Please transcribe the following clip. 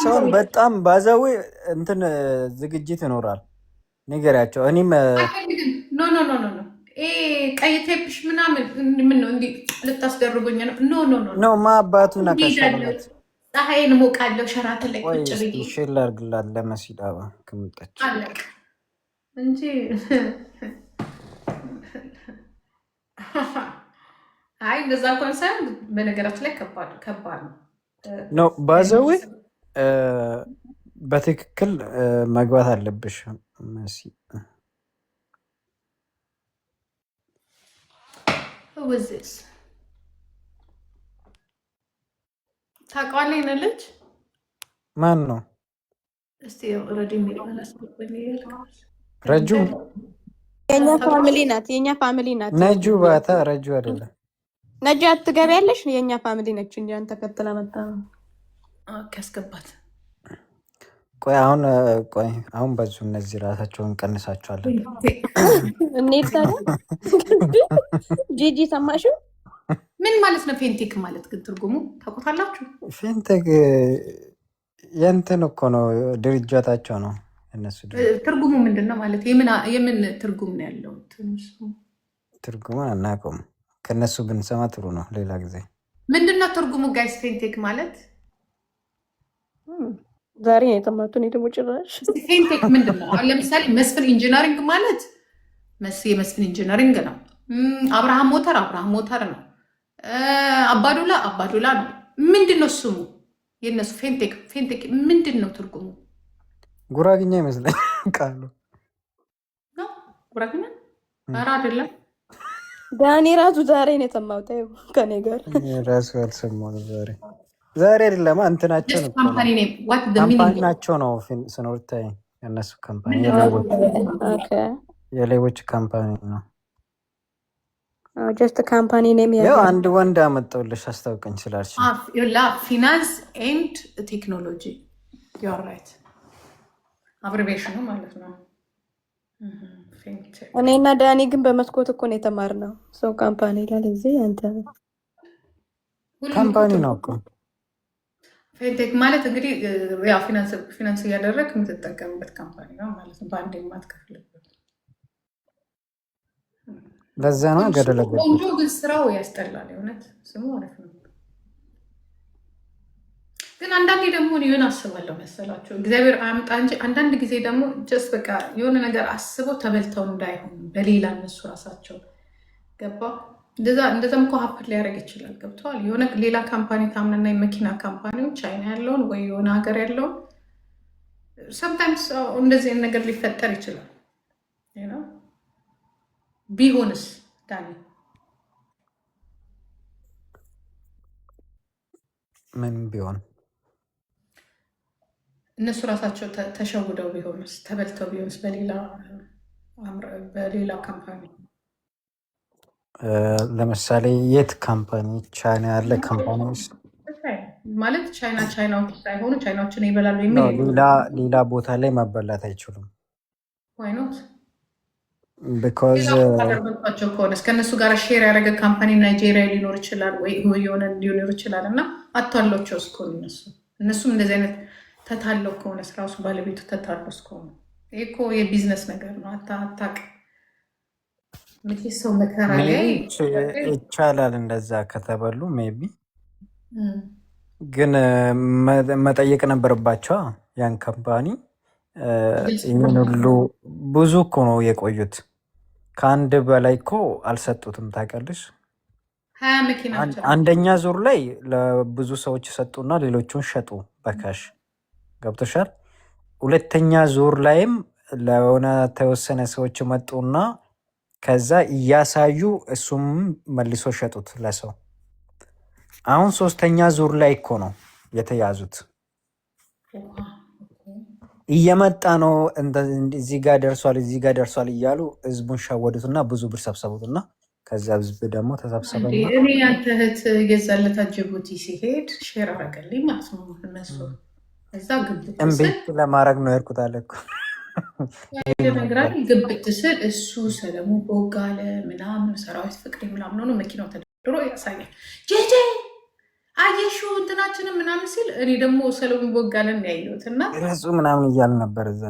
ሰውን በጣም ባዛዊ እንትን ዝግጅት ይኖራል ንገሪያቸው። እኔም ኖ ኖ ኖ ኖ ኖ ቀይ ቴፕሽ ምናምን ምን ነው እንዴ ልታስደርጉኝ ነው? ኖ ኖ ኖ ኖ ማባቱ ነካሻለት ፀሐይን ሞቃለሁ ሸራተን ላይ ቁጭ ብዬ ሽል አድርግላት ለመሲዳባ ክምጠች አለቅ እንጂ አይ እንደዛ እንኳን ሳይሆን በነገራችን ላይ ከባድ ነው ባዛዊ በትክክል መግባት አለብሽ መሲ። ወዝስ ታውቃለህ ነለች ማን ነው? እስቲ ረዲ የሚለውን አስገባኝ። ረጁ የኛ ፋሚሊ ናት፣ የኛ ፋሚሊ ናት። ነጁ ባታ ረጁ አይደለም። ነጁ አትገቢያለሽ? የኛ ፋሚሊ ነች እንጂ አንተ ተከትላ መጣ ነው። ኦኬ አስገባት። ቆይ አሁን በዙ እነዚህ ራሳቸውን ቀንሳቸዋለን። እንዴት ታዲያ ጂጂ ሰማሽው? ምን ማለት ነው ፌንቴክ ማለት ግን ትርጉሙ ታውቁታላችሁ? ፌንቴክ የእንትን እኮ ነው ድርጅታቸው ነው እነሱ። ትርጉሙ ምንድን ነው ማለት የምን ትርጉም ነው ያለው? ትርጉሙን አናውቀውም። ከእነሱ ብንሰማ ጥሩ ነው ሌላ ጊዜ። ምንድን ነው ትርጉሙ ጋይስ? ፌንቴክ ማለት ዛሬ ነው የተማርኩት። እኔ ደግሞ ጭራሽ ፌንቴክ ምንድን ነው? አሁን ለምሳሌ መስፍን ኢንጂነሪንግ ማለት የመስፍን ኢንጂነሪንግ ነው። አብርሃም ሞተር ነው። አባዱላ ነው። ምንድን ነው ስሙ የነሱ? ፌንቴክ ምንድን ነው ትርጉሙ? ጉራግኛ ይመስለኝ ቃሉ ነው። ጉራግኛ ኧረ አይደለም። ዳኒ ራሱ ዛሬ ነው የተማሁት ከኔ ጋር ራሱ አልሰማሁም። ዛሬ አይደለም እንትናቸው ነው ካምፓኒያቸው ነው ስኖርታይ የነሱ ካምፓኒ የሌቦች ካምፓኒ ነው። ጀስት ካምፓኒ ኔም ያው አንድ ወንድ አመጣውልሽ አስታውቀኝ ስላልሽ ፊናንስ ኤንድ ቴክኖሎጂ ዩ አር ራይት አብሪቬሽኑ ማለት ነው። እኔና ዳኒ ግን በመስኮት እኮ ነው የተማርነው። ሰው ካምፓኒ ይላል እዚህ አንተ ካምፓኒ ነው እኮ ፌንቴክ ማለት እንግዲህ ያው ፊናንስ እያደረግ የምትጠቀምበት ካምፓኒ ነው ማለት ነው። በአንድ የማትከፍልበት ለዛ ነው ገደለበት። ቆንጆ ግን ስራው ያስጠላል። የእውነት ስሙ አሪፍ ነው፣ ግን አንዳንዴ ደግሞ የሆነ አስባለሁ መሰላችሁ እግዚአብሔር አያምጣ እንጂ አንዳንድ ጊዜ ደግሞ ጀስት በቃ የሆነ ነገር አስበው ተበልተው እንዳይሆኑ በሌላ እነሱ ራሳቸው ገባ እንደዛም እኮ ሀፕት ሊያደርግ ይችላል። ገብተዋል። የሆነ ሌላ ካምፓኒ ታምነና የመኪና ካምፓኒዎች ቻይና ያለውን ወይ የሆነ ሀገር ያለውን ሰምታይምስ እንደዚህ ነገር ሊፈጠር ይችላል። ቢሆንስ ዳኒ ምን ቢሆን እነሱ ራሳቸው ተሸውደው ቢሆንስ ተበልተው ቢሆንስ በሌላ ካምፓኒ ለምሳሌ የት ካምፓኒ ቻይና ያለ ካምፓኒ ማለት ቻይናዎች ሳይሆኑ ቻይናዎችን ይበላሉ የሚል ሌላ ቦታ ላይ መበላት አይችሉም። ዋይኖት ቢኮዝ ከሆነ እስከነሱ ጋር ሼር ያደረገ ካምፓኒ ናይጄሪያ ሊኖር ይችላል ወይ የሆነ ሊኖር ይችላል እና አቷሏቸው እስከሆኑ እነሱም እንደዚህ አይነት ተታለው ከሆነ ስራሱ ባለቤቱ ተታለው እስከሆኑ ይሄ እኮ የቢዝነስ ነገር ነው። አታቅ ሰው መከራ ላይ ይቻላል እንደዛ ከተበሉ ሜቢ ግን መጠየቅ ነበረባቸው ያን ካምፓኒ። ይህን ሁሉ ብዙ እኮ ነው የቆዩት። ከአንድ በላይ እኮ አልሰጡትም ታውቂያለሽ። አንደኛ ዙር ላይ ለብዙ ሰዎች ሰጡና ሌሎቹን ሸጡ በካሽ ገብቶሻል። ሁለተኛ ዙር ላይም ለሆነ ተወሰነ ሰዎች መጡና ከዛ እያሳዩ እሱም መልሶ ሸጡት ለሰው። አሁን ሶስተኛ ዙር ላይ እኮ ነው የተያዙት። እየመጣ ነው እዚህ ጋር ደርሷል እያሉ ህዝቡን ሸወዱትና ብዙ ብር ሰብሰቡትና ከዛ ህዝብ ደግሞ ተሰብሰበ። እኔ ያንተ እህት የዛለታ ጅቡቲ ሲሄድ ሼር አረገልኝ ማለት ነው። እነሱ እዛ ግብት ለማድረግ ነው ያልኩት አለ እኮ ነግራል። ግብት ስል እሱ ሰለሞን ቦጋለ ምናምን ሰራዊት ፍቅሬ ምናምን ነው መኪናው ተደርድሮ ያሳያል። ጄጄ አየሽው እንትናችንን ምናምን ሲል እኔ ደግሞ ሰሎሞን ቦጋለን ያየሁት እና ረጹ ምናምን እያል ነበር እዛ